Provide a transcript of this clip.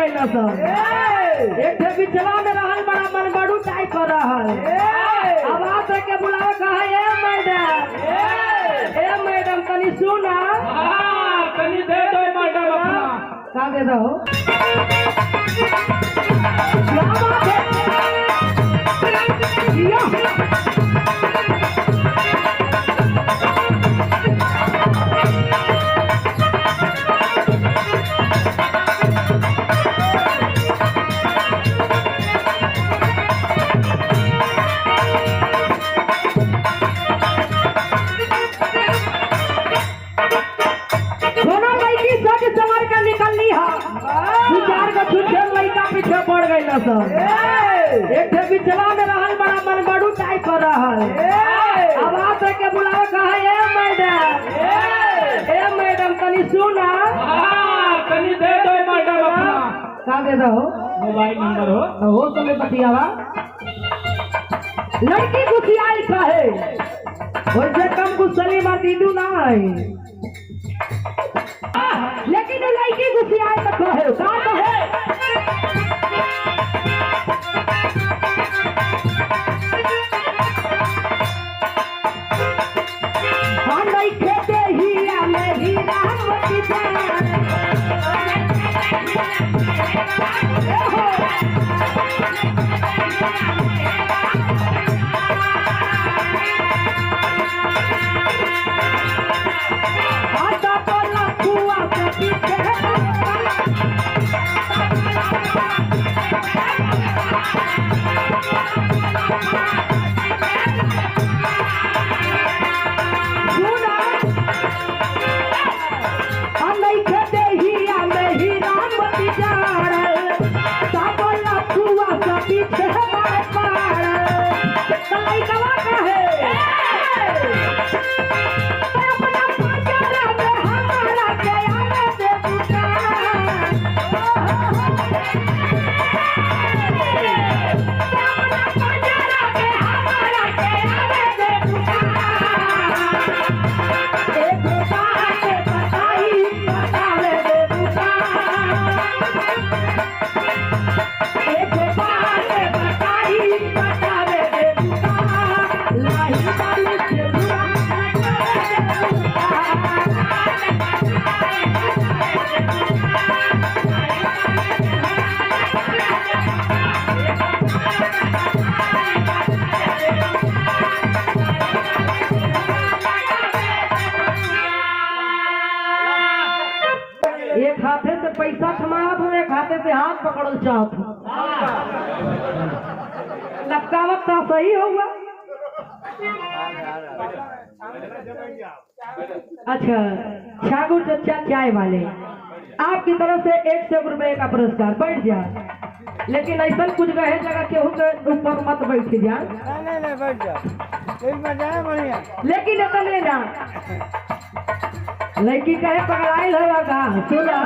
गई ना सब। एक ठे बिचवा में रहल बड़ा मन बड़ू टाइप कर रहल। आवाज दे के बुलावे कहा ए मैडम तनी सुना। तनी दे दो मैडम अपना। का दे दो? क्या बात है? पड़ गई ना सब। एक ठे बिचवा में रहल बड़ा मन बड़ू टाइप कर रहल। आवाज दे के बुलावे कहा ए मैडम तनी सुना। तनी दे दो मैडम अपना। का दे दो? मोबाइल नंबर हो समय बतियावा। लड़की गुस्सियाई कहे वैसे कम गुस्सली दीदू ना है, लेकिन लड़की गुस्सियाई तो कहे का कहे एक हाथे से पैसा थमावत हो, एक हाथे से हाथ पकड़ल चाहत हो। लपकावत था सही होगा। अच्छा ठाकुर चचा चाय वाले आपकी तरफ से 100 रुपए का पुरस्कार। बैठ जा, लेकिन ऐसा कुछ गहे जगह केहू के ऊपर मत बैठ जा। नहीं बैठ जा, बढ़िया। लेकिन इतने ना लड़की कहे पकड़ाइल है का सुना।